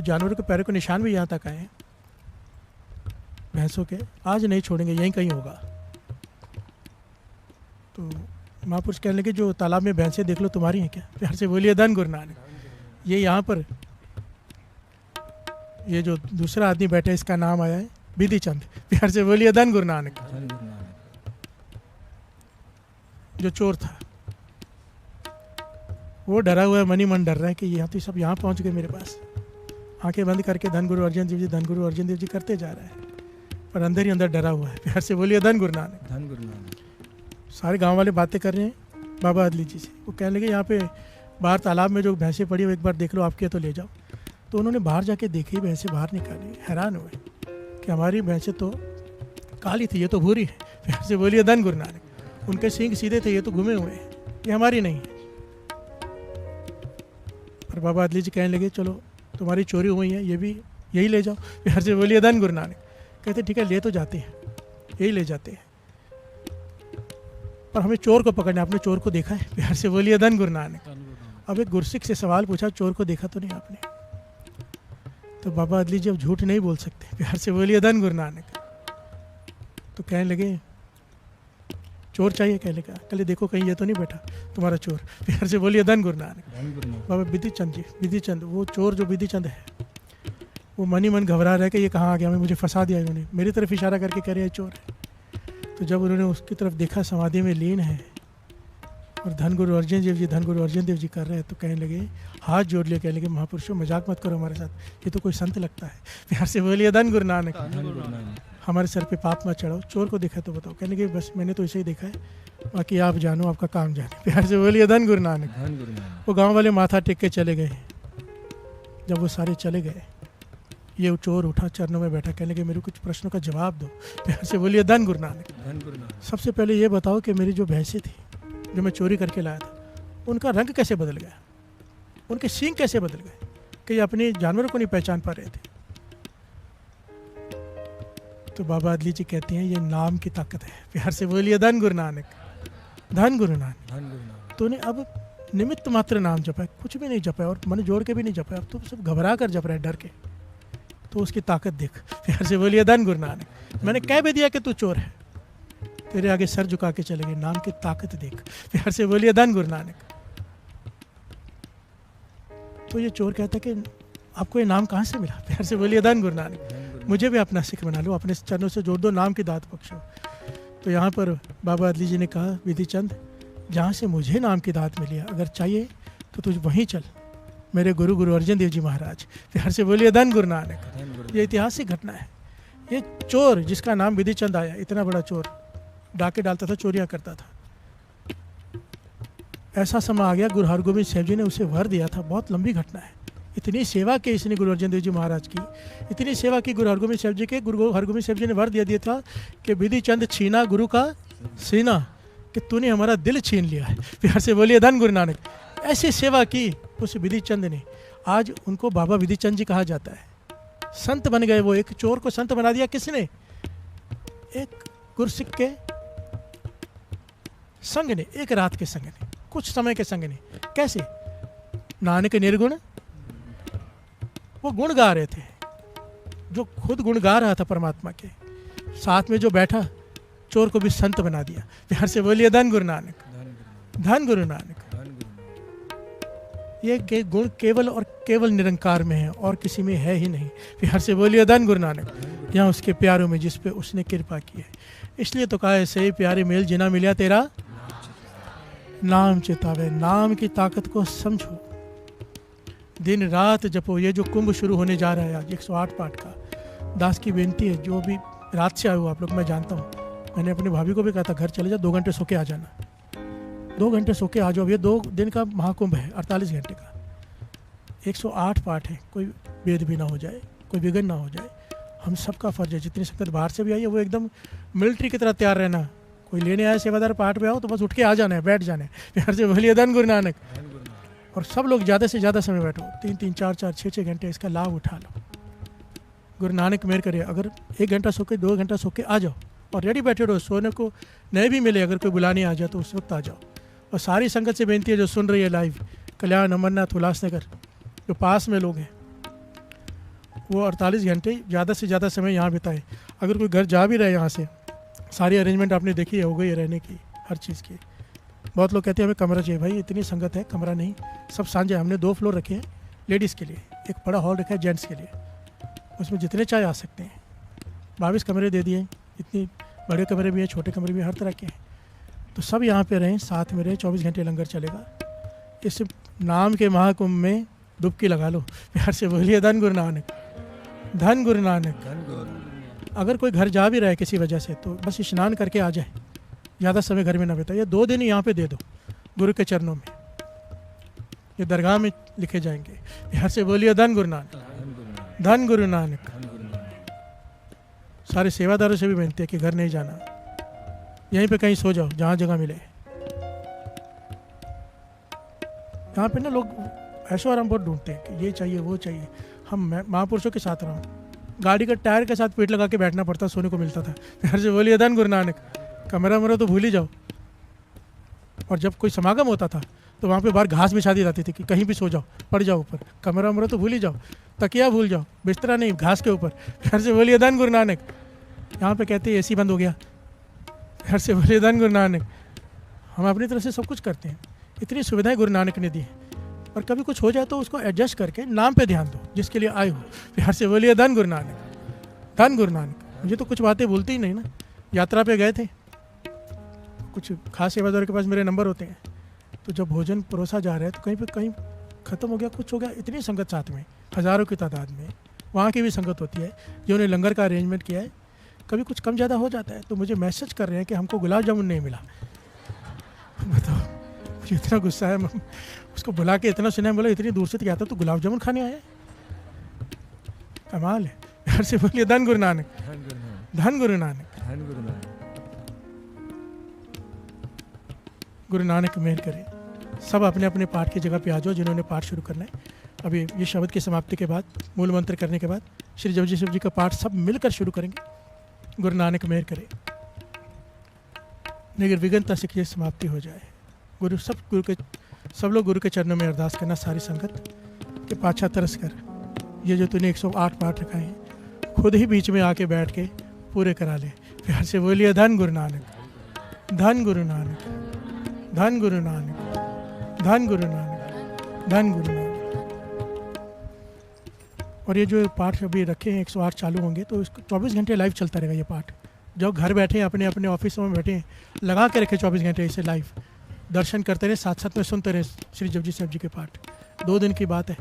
जानवरों के पैरों के निशान भी यहाँ तक आए हैं भैंसों के, आज नहीं छोड़ेंगे, यहीं कहीं होगा। तो महापुरुष कहने लगे जो तालाब में भैंसें देख लो तुम्हारी हैं क्या। प्यार से बोलिए धन गुरु नानक। ये यहाँ पर ये जो दूसरा आदमी बैठा है, इसका नाम आया है विधि चंद। प्यार से बोलिए धन गुरु नानक। धन गुरु नानक। जो चोर था वो डरा हुआ है, मनी मन डर रहा है कि यहाँ तो सब यहाँ पहुँच गए मेरे पास। आंखें बंद करके धन गुरु अर्जन देव जी, धन गुरु अर्जन देव जी करते जा रहा है, पर अंदर ही अंदर डरा हुआ है। प्यार से बोलिए धन गुरु नानक। धन गुरु नानक। सारे गांव वाले बातें कर रहे हैं बाबा अदली जी से। वो कहने लगे यहाँ पे बाहर तालाब में जो भैंसें पड़ी, वो एक बार देख लो, आपके तो ले जाओ। तो उन्होंने बाहर जाके देखी, भैंसें बाहर निकाली, हैरान हुए कि हमारी भैंसें तो काली थी, ये तो भूरी है। प्यार से बोलिए धन गुरु नानक। उनके सींग सीधे थे, ये तो घुमे हुए हैं, ये हमारी नहीं है। और बाबा अदली जी कहने लगे चलो तुम्हारी चोरी हुई है, ये भी यही ले जाओ। प्यार से बोलिए धन गुरु नानक। कहते ठीक है ले तो जाते हैं, यही ले जाते हैं, पर हमें चोर को पकड़ना है। आपने चोर को देखा है? प्यार से बोलिए धन गुरु नानक। अब एक गुरसिख से सवाल पूछा, चोर को देखा तो नहीं आपने? तो बाबा अदली जी अब झूठ नहीं बोल सकते। प्यार से बोलिए धन गुरु नानक। तो कहने लगे चोर चाहिए? कहने लगा कल देखो कहीं ये तो नहीं बैठा तुम्हारा चोर। प्यार से बोलिए धन गुरु नानक। बाबा विधि चंद जी, विधि चंद, वो चोर जो विधि चंद है वो मन ही मन घबरा रहा है कि ये कहाँ आ गया, मुझे फंसा दिया इन्होंने, मेरी तरफ इशारा करके कह रहे हैं चोर है। तो जब उन्होंने उसकी तरफ देखा समाधि में लीन है और धन गुरु अर्जन देव जी, धन गुरु अर्जन देव जी कर रहे हैं, तो कहने लगे हाथ जोड़ लिए, कहने लगे महापुरुषों मजाक मत करो हमारे साथ, ये तो कोई संत लगता है। प्यार से बोलिए धन गुरु नानक। हमारे सर पे पाप मत चढ़ाओ, चोर को देखा तो बताओ। कहने लगे बस मैंने तो इसे ही देखा है, बाकी आप जानो, आपका काम जाने। प्यार से बोलिए धन गुरु नानक। वो गाँव वाले माथा टेक के चले गए। जब वो सारे चले गए, ये चोर उठा, चरणों में बैठा, कहने लगे मेरे कुछ प्रश्नों का जवाब दो। प्यार से बोलिए धन गुरु नानक। सबसे पहले ये बताओ कि मेरी जो भैंसें थी जो मैं चोरी करके लाया था, उनका रंग कैसे बदल गया, उनके सींग कैसे बदल गए कि ये अपने जानवरों को नहीं पहचान पा रहे थे? तो बाबा अदली जी कहते हैं ये नाम की ताकत है। प्यार से बोलिए धन गुरु नानक। धन गुरु नानक। तूने अब निमित्त मात्र नाम जपा है, कुछ भी नहीं जपा है और मन जोड़ के भी नहीं जपा है, अब तो सब घबरा कर जप रहा है डर के। तो उसकी ताकत देख। प्यार से बोलिए धन गुरु नानक। मैंने कह भी दिया कि तू चोर है, तेरे आगे सर झुका के चले गए, नाम की ताकत देख। प्यार से बोलिए धन गुरु नानक। तो ये चोर कहता कि आपको ये नाम कहाँ से मिला? प्यार से बोलिए धन गुरु नानक। मुझे भी अपना सिख बना लो, अपने चरणों से जोड़ दो, नाम की दात बख्शो। तो यहाँ पर बाबा अदली जी ने कहा विधि चंद, जहाँ से मुझे नाम की दात मिली है, अगर चाहिए तो तुझ वहीं चल, मेरे गुरु गुरु अर्जन देव जी महाराज। प्यार से बोलिए धन गुरु नानक। ये ऐतिहासिक घटना है। ये चोर जिसका नाम विधि चंद आया, इतना बड़ा चोर, डाके डालता था, चोरियां करता था। ऐसा समय आ गया, गुरु हरगोबिंद साहब जी ने उसे वर दिया था। बहुत लंबी घटना है। इतनी सेवा की इसने गुरु अर्जन देव जी महाराज की, इतनी सेवा की गुरु हरगोबिंद साहब जी के। गुरु हरगोबिंद साहब जी ने वर दिया था कि विधि चंद छीना गुरु का सीना, कि तूने हमारा दिल छीन लिया है। प्यार से बोलिए धन गुरु नानक। ऐसी सेवा की उस विधि चंद ने, आज उनको बाबा विधि चंद जी कहा जाता है। संत बन गए वो। एक चोर को संत बना दिया किसने? एक गुरसिख के संग ने, एक रात के संग ने, कुछ समय के संग ने। कैसे? नानक निर्गुण, वो गुण गा रहे थे, जो खुद गुण गा रहा था परमात्मा के, साथ में जो बैठा, चोर को भी संत बना दिया। प्यार से बोलिए धन गुरु नानक। धन गुरु नानक। ये गुण केवल और केवल निरंकार में है और किसी में है ही नहीं। प्यार से बोलिए धन गुरु नानक। यहाँ उसके प्यारों में जिस पे उसने कृपा की है। इसलिए तो कहा है सही प्यारे मेल जिना मिलिया तेरा नाम चितावे। नाम की ताकत को समझो, दिन रात जपो। ये जो कुंभ शुरू होने जा रहा है आज 108 पाठ का, दास की बेनती है, जो भी रात से आए हो आप लोग, मैं जानता हूँ, मैंने अपनी भाभी को भी कहा था घर चले जाओ, 2 घंटे सो के आ जाना, 2 घंटे सो के आ जाओ। ये 2 दिन का महाकुंभ है, 48 घंटे का, 108 पाठ है। कोई भेद भी ना हो जाए, कोई विघ्न ना हो जाए। हम सबका फर्ज है, जितनी संगत बाहर से भी आई है वो एकदम मिलिट्री की तरह तैयार रहना। कोई लेने आया सेवादार पाठ पे आओ तो बस उठ के आ जाना है, बैठ जाना है। प्यार से बोलिए धन गुरु नानक। और सब लोग ज़्यादा से ज़्यादा समय बैठो, 3-3, 4-4, 6-6 घंटे इसका लाभ उठा लो। गुरु नानक मेहर करे, अगर 1 घंटा सो के 2 घंटा सो के आ जाओ और रेडी बैठे रहो, सोने को नहीं भी मिले, अगर कोई बुलाने आ जाए तो उस वक्त आ जाओ। और सारी संगत से बेनती है जो सुन रही है लाइव, कल्याण, अमरनाथ, उल्लासनगर, जो पास में लोग हैं, वो 48 घंटे ज़्यादा से ज़्यादा समय यहाँ बिताए। अगर कोई घर जा भी रहे यहाँ से, सारी अरेंजमेंट आपने देखी है, हो गई है रहने की, हर चीज़ की। बहुत लोग कहते हैं हमें कमरा चाहिए। भाई इतनी संगत है, कमरा नहीं, सब सांझा है। हमने 2 फ्लोर रखे हैं लेडीज़ के लिए, एक बड़ा हॉल रखा है जेंट्स के लिए, उसमें जितने चाहे आ सकते हैं। 22 कमरे दे दिए, इतनी बड़े कमरे भी हैं, छोटे कमरे भी, हर तरह के हैं। तो सब यहाँ पे रहें, साथ में रहें, 24 घंटे लंगर चलेगा। इस नाम के महाकुंभ में डुबकी लगा लो। प्यार से बोलिए धन गुरु नानक। धन गुरु नानक। अगर कोई घर जा भी रहा है किसी वजह से, तो बस स्नान करके आ जाए, ज़्यादा समय घर में ना बिताए। 2 दिन यहाँ पे दे दो गुरु के चरणों में, ये दरगाह में लिखे जाएंगे। प्यार से बोलिए धन गुरु नानक। धन गुरु नानक। सारे सेवादारों से भी विनती है कि घर नहीं जाना, यहीं पे कहीं सो जाओ जहाँ जगह मिले। यहाँ पे ना लोग ऐशो आराम बहुत ढूंढते हैं कि ये चाहिए वो चाहिए। हम महापुरुषों के साथ रहो, गाड़ी का टायर के साथ पेट लगा के बैठना पड़ता, सोने को मिलता था। घर से बोलिए धन गुरु नानक, कमरा मरो तो भूल ही जाओ। और जब कोई समागम होता था तो वहाँ पे बाहर घास बिछा दी जाती थी कि कहीं भी सो जाओ, पड़ जाओ ऊपर, कमरा मरो तो भूल ही जाओ, तकिया भूल जाओ, बिस्तरा नहीं, घास के ऊपर। घर से बोलिए धन गुरु नानक। यहाँ पे कहते हैं एसी बंद हो गया, घर से बोलिए धन गुरु नानक। हम अपनी तरफ से सब कुछ करते हैं, इतनी सुविधाएं गुरु नानक ने दी हैं। और कभी कुछ हो जाए तो उसको एडजस्ट करके नाम पे ध्यान दो जिसके लिए आए हो। प्यार से बोलिए धन गुरु नानक, धन गुरु नानक। मुझे तो कुछ बातें बोलती ही नहीं ना। यात्रा पे गए थे, कुछ खास सेवादार के पास मेरे नंबर होते हैं, तो जब भोजन परोसा जा रहा है तो कहीं ख़त्म हो गया, कुछ हो गया, इतनी संगत साथ में, हज़ारों की तादाद में, वहाँ की भी संगत होती है जिन्होंने लंगर का अरेंजमेंट किया है। कभी कुछ कम ज़्यादा हो जाता है तो मुझे मैसेज कर रहे हैं कि हमको गुलाब जामुन नहीं मिला। बताओ, मुझे इतना गुस्सा है। उसको बुला के इतना सुना, बोला इतनी दूर से तो क्या था, तो गुलाब जामुन खाने आया है। कमाल है। घर से बोलिए धन गुरु नानक, धन गुरु नानक, धन गुरु नानक। गुरु नानक मेहर करे। सब अपने अपने पाठ की जगह पे आ जाओ जिन्होंने पाठ शुरू करना है। अभी ये शब्द की समाप्ति के बाद, मूल मंत्र करने के बाद श्री जपजी शिव जी का पाठ सब मिलकर शुरू करेंगे। गुरु नानक मेहर करे, निर्विघ्नता से ये समाप्ति हो जाए। सब लोग गुरु के चरणों में अरदास करना, सारी संगत के पाछा तरस कर ये जो तूने 108 पाठ रखाए हैं खुद ही बीच में आके बैठ के पूरे करा ले। प्यार से बोलिए धन गुरु नानक, धन गुरु नानक, धन गुरु नानक, धन गुरु नानक, धन गुरु नानक। और ये जो पाठ अभी रखे हैं 108 चालू होंगे तो इसको 24 घंटे लाइव चलता रहेगा। ये पाठ जो घर बैठे हैं, अपने अपने ऑफिसों में बैठे हैं, लगा के रखे 24 घंटे इसे लाइव दर्शन करते रहे, साथ साथ में सुनते रहे श्री जपजी साहब जी के पाठ। 2 दिन की बात है,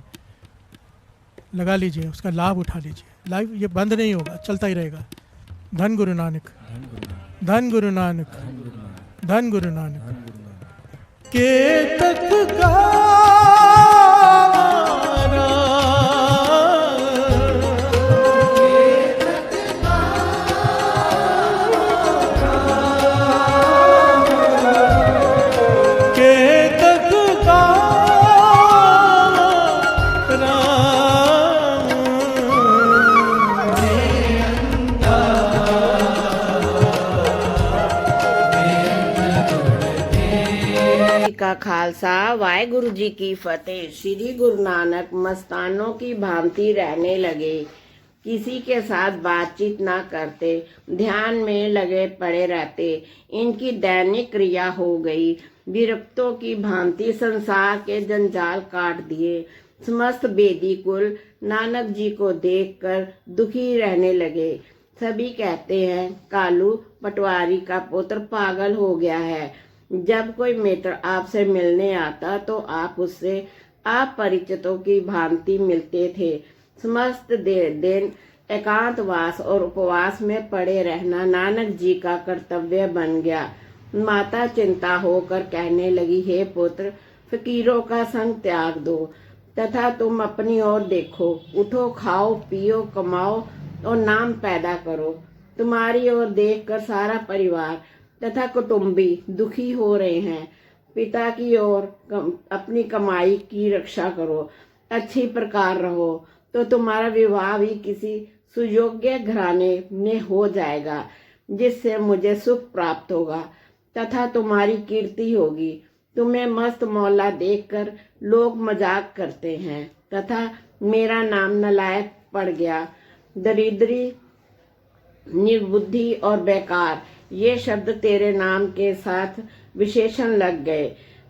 लगा लीजिए, उसका लाभ उठा लीजिए। लाइव ये बंद नहीं होगा, चलता ही रहेगा। धन गुरु नानक, धन गुरु नानक, धन गुरु नानक। के तक का खालसा, वाहेगुरु जी की फतेह। श्री गुरु नानक मस्तानों की भांति रहने लगे, किसी के साथ बातचीत ना करते, ध्यान में लगे पड़े रहते। इनकी दैनिक क्रिया हो गई, विरक्तों की भांति संसार के जंजाल काट दिए। समस्त बेदी कुल नानक जी को देखकर दुखी रहने लगे। सभी कहते हैं कालू पटवारी का पुत्र पागल हो गया है। जब कोई मित्र आपसे मिलने आता तो आप उससे अपरिचितों की भांति मिलते थे। समस्त दिन एकांतवास और उपवास में पड़े रहना नानक जी का कर्तव्य बन गया। माता चिंता होकर कहने लगी, हे पुत्र, फकीरों का संग त्याग दो तथा तुम अपनी ओर देखो। उठो, खाओ, पियो, कमाओ और नाम पैदा करो। तुम्हारी ओर देखकर सारा परिवार तथा कुटुंबी दुखी हो रहे हैं। पिता की ओर अपनी कमाई की रक्षा करो, अच्छी प्रकार रहो, तो तुम्हारा विवाह भी किसी सुयोग्य घराने में हो जाएगा, जिससे मुझे सुख प्राप्त होगा तथा तुम्हारी कीर्ति होगी। तुम्हें मस्त मौला देखकर लोग मजाक करते हैं तथा मेरा नाम नालायक पड़ गया। दरिद्री, निर्बुद्धि और बेकार, ये शब्द तेरे नाम के साथ विशेषण लग गए।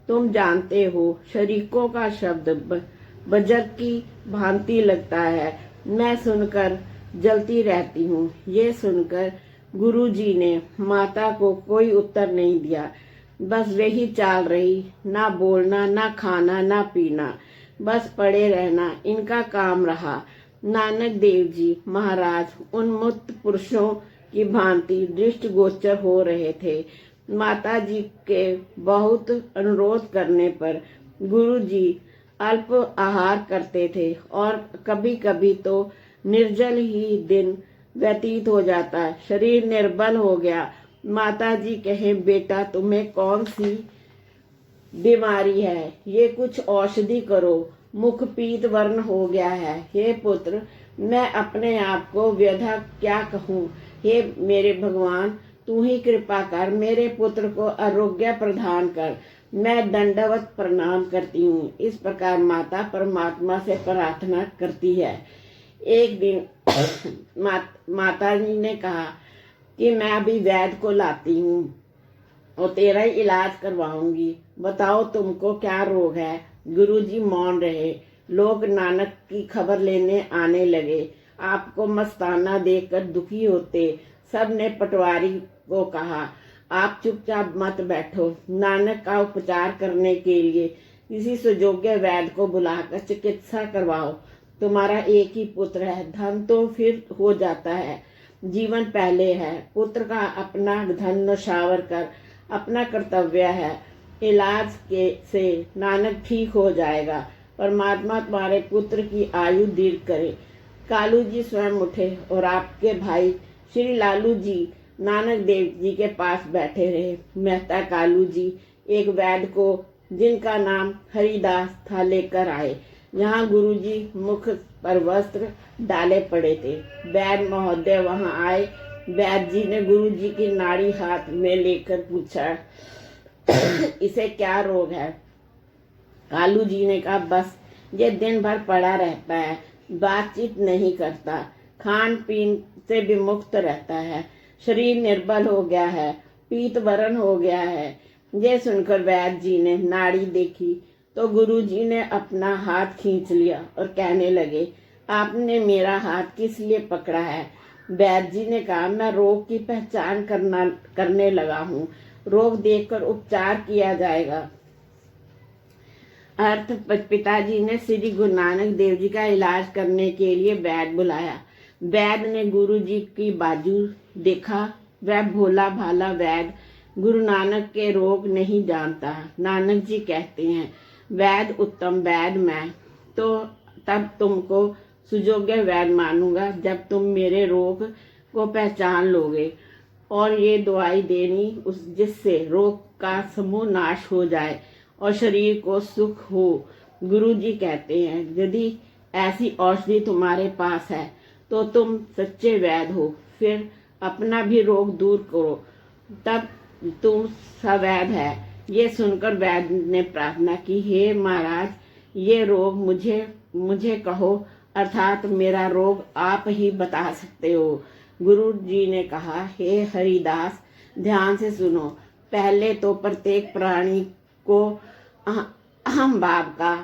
तुम जानते हो, शरीकों का शब्द बजट की भांति लगता है। मैं सुनकर जलती रहती हूँ। ये सुनकर गुरुजी ने माता को कोई उत्तर नहीं दिया, बस वही चाल रही, ना बोलना, ना खाना, ना पीना, बस पड़े रहना इनका काम रहा। नानक देव जी महाराज उन्मुक्त पुरुषों की भांति दृष्टिगोचर हो रहे थे। माता जी के बहुत अनुरोध करने पर गुरु जी अल्प आहार करते थे और कभी कभी तो निर्जल ही दिन व्यतीत हो जाता। शरीर निर्बल हो गया। माता जी कहे, बेटा तुम्हें कौन सी बीमारी है, ये कुछ औषधि करो। मुख पीत वर्ण हो गया है। हे पुत्र, मैं अपने आप को व्यथा क्या कहूँ। हे मेरे भगवान, तू ही कृपा कर, मेरे पुत्र को आरोग्य प्रदान कर। मैं दंडवत प्रणाम करती हूँ। इस प्रकार माता परमात्मा से प्रार्थना करती है। एक दिन माता जी ने कहा कि मैं अभी वैद्य को लाती हूँ और तेरा ही इलाज करवाऊंगी। बताओ तुमको क्या रोग है। गुरुजी मौन रहे। लोग नानक की खबर लेने आने लगे। आपको मस्ताना देखकर दुखी होते। सब ने पटवारी को कहा, आप चुपचाप मत बैठो। नानक का उपचार करने के लिए किसी सुयोग्य वैद्य को बुलाकर चिकित्सा करवाओ। तुम्हारा एक ही पुत्र है, धन तो फिर हो जाता है, जीवन पहले है। पुत्र का अपना धन नौशावर कर अपना कर्तव्य है। इलाज के से नानक ठीक हो जाएगा। परमात्मा तुम्हारे पुत्र की आयु दीर्घ करे। कालू जी स्वयं उठे और आपके भाई श्री लालू जी नानक देव जी के पास बैठे रहे। मेहता कालू जी एक वैद्य को, जिनका नाम हरिदास था, लेकर आए। यहाँ गुरु जी मुख पर वस्त्र डाले पड़े थे। वैद्य महोदय वहां आए। वैद्य जी ने गुरु जी की नाड़ी हाथ में लेकर पूछा, इसे क्या रोग है। कालू जी ने कहा, बस ये दिन भर पड़ा रहता है, बातचीत नहीं करता, खान पीन से विमुक्त रहता है, शरीर निर्बल हो गया है, पीत वरण हो गया है। ये सुनकर वैद्य जी ने नाड़ी देखी तो गुरु जी ने अपना हाथ खींच लिया और कहने लगे, आपने मेरा हाथ किस लिए पकड़ा है। वैद्य जी ने कहा, मैं रोग की पहचान करने लगा हूँ। रोग देखकर उपचार किया जाएगा। अर्थ, पिताजी ने श्री गुरु नानक देव जी का इलाज करने के लिए वैद्य बुलाया। वैद्य ने गुरु जी की बाजू देखा। वह भोला भाला वैद्य गुरु नानक के रोग नहीं जानता। नानक जी कहते हैं, वैद्य उत्तम वैद्य मैं तो तब तुमको सुयोग्य वैद्य मानूंगा जब तुम मेरे रोग को पहचान लोगे और ये दवाई देनी जिससे रोग का समूह नाश हो जाए और शरीर को सुख हो। गुरु जी कहते हैं, यदि ऐसी औषधि तुम्हारे पास है तो तुम सच्चे वैद्य हो। फिर अपना भी रोग दूर करो, तब तुम सवैद्य है। ये सुनकर वैद्य ने प्रार्थना की, हे महाराज, ये रोग मुझे कहो, अर्थात मेरा रोग आप ही बता सकते हो। गुरु जी ने कहा, हे हरिदास, ध्यान से सुनो। पहले तो प्रत्येक प्राणी को अहम भाव का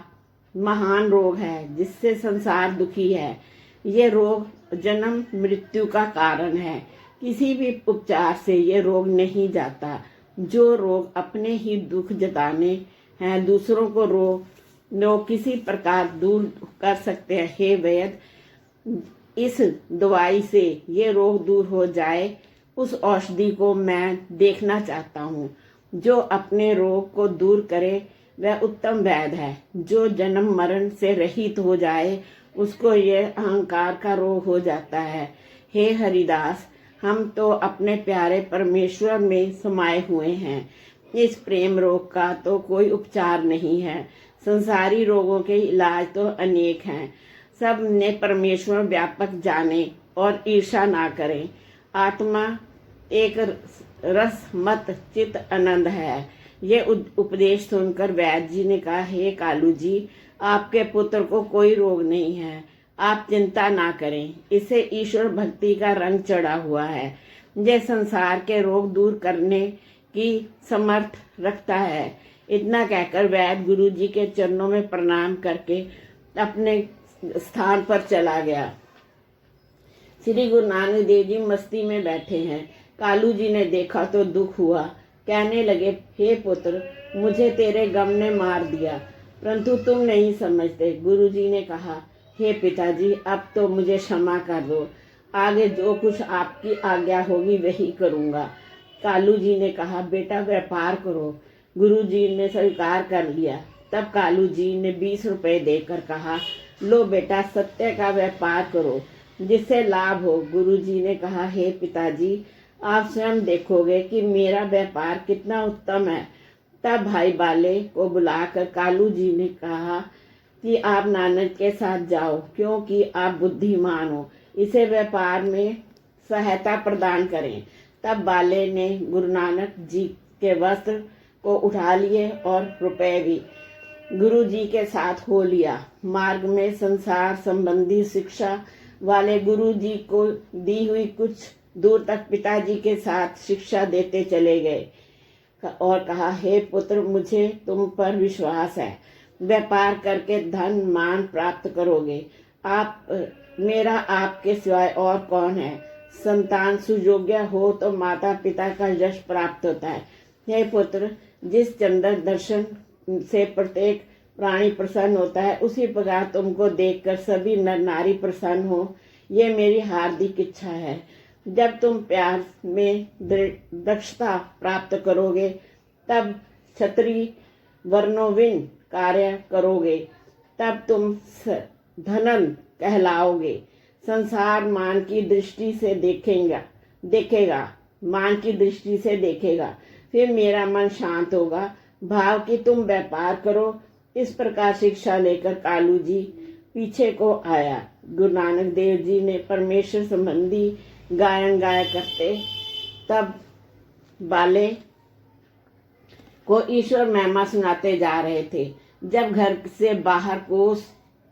महान रोग है, जिससे संसार दुखी है। ये रोग जन्म मृत्यु का कारण है। किसी भी उपचार से ये रोग नहीं जाता। जो रोग अपने ही दुख जताने हैं, दूसरों को रोग किसी प्रकार दूर कर सकते हैं। हे वैद्य, इस दवाई से ये रोग दूर हो जाए, उस औषधि को मैं देखना चाहता हूँ। जो अपने रोग को दूर करे वह उत्तम वैद्य है। जो जन्म मरण से रहित हो जाए, उसको ये अहंकार का रोग हो जाता है। हे हरिदास, हम तो अपने प्यारे परमेश्वर में समाये हुए हैं। इस प्रेम रोग का तो कोई उपचार नहीं है। संसारी रोगों के इलाज तो अनेक हैं। सब ने परमेश्वर व्यापक जाने और ईर्षा ना करें। आत्मा एक रस मत चित आनंद है। ये उपदेश सुनकर वैद्य जी ने कहा, हे कालू जी, आपके पुत्र को कोई रोग नहीं है, आप चिंता ना करें। इसे ईश्वर भक्ति का रंग चढ़ा हुआ है। ये संसार के रोग दूर करने की समर्थ रखता है। इतना कहकर वैद्य गुरु जी के चरणों में प्रणाम करके अपने स्थान पर चला गया। श्री गुरु नानक देव जी मस्ती में बैठे हैं। कालू जी ने देखा तो दुख हुआ। कहने लगे, हे पुत्र, मुझे तेरे गम ने मार दिया, परंतु तुम नहीं समझते। गुरु जी ने कहा, हे पिताजी, अब तो मुझे क्षमा कर दो। आगे जो कुछ आपकी आज्ञा होगी वही करूँगा। कालू जी ने कहा, बेटा व्यापार करो। गुरु जी ने स्वीकार कर लिया। तब कालू जी ने 20 रुपए देकर कहा, लो बेटा, सत्य का व्यापार करो, जिससे लाभ हो। गुरु जी ने कहा, हे पिताजी, आप स्वयं देखोगे कि मेरा व्यापार कितना उत्तम है। तब भाई बाले को बुलाकर कालू जी ने कहा, कि आप नानक के साथ जाओ, क्योंकि आप बुद्धिमान हो, इसे व्यापार में सहायता प्रदान करें। तब बाले ने गुरु नानक जी के वस्त्र को उठा लिए और रुपए भी गुरु जी के साथ हो लिया। मार्ग में संसार संबंधी शिक्षा वाले गुरु जी को दी हुई कुछ दूर तक पिताजी के साथ शिक्षा देते चले गए और कहा, हे पुत्र, मुझे तुम पर विश्वास है। व्यापार करके धन मान प्राप्त करोगे। मेरा आपके सिवाय और कौन है? संतान सुयोग्य हो तो माता पिता का यश प्राप्त होता है। हे पुत्र, जिस चंद्र दर्शन से प्रत्येक प्राणी प्रसन्न होता है, उसी प्रकार तुमको देखकर सभी नर नारी प्रसन्न हो, ये मेरी हार्दिक इच्छा है। जब तुम प्यार में दक्षता प्राप्त करोगे, तब क्षत्रिय वर्णोविन कार्य करोगे, तब तुम धनन कहलाओगे। संसार मान की दृष्टि से देखेगा, मान की दृष्टि से देखेगा, फिर मेरा मन शांत होगा। भाव कि तुम व्यापार करो। इस प्रकार शिक्षा लेकर कालू जी पीछे को आया। गुरु नानक देव जी ने परमेश्वर संबंधी गायन गाया करते, तब बाले को ईश्वर महिमा सुनाते जा रहे थे। जब घर से बाहर कोस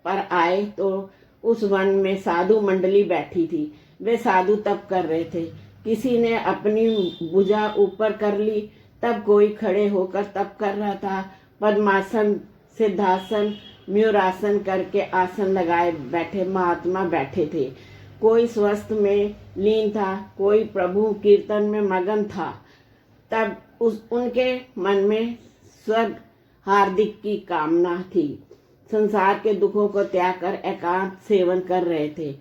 पर आए तो उस वन में साधु मंडली बैठी थी। वे साधु तप कर रहे थे। किसी ने अपनी भुजा ऊपर कर ली, तब कोई खड़े होकर तप कर रहा था। पद्मासन, सिद्धासन, मयूरासन करके आसन लगाए बैठे महात्मा बैठे थे। कोई स्वस्थ में लीन था, कोई प्रभु कीर्तन में मगन था। तब उनके मन में स्वर्ग हार्दिक की कामना थी। संसार के दुखों को त्याग कर एकांत सेवन कर रहे थे।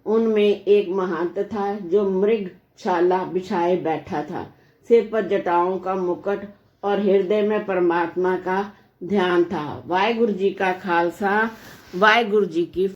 उनमें एक महंत था जो मृग छाला बिछाए बैठा था। सिर पर जटाओं का मुकुट और हृदय में परमात्मा का ध्यान था। वाहेगुरु जी का खालसा, वाहेगुरु जी की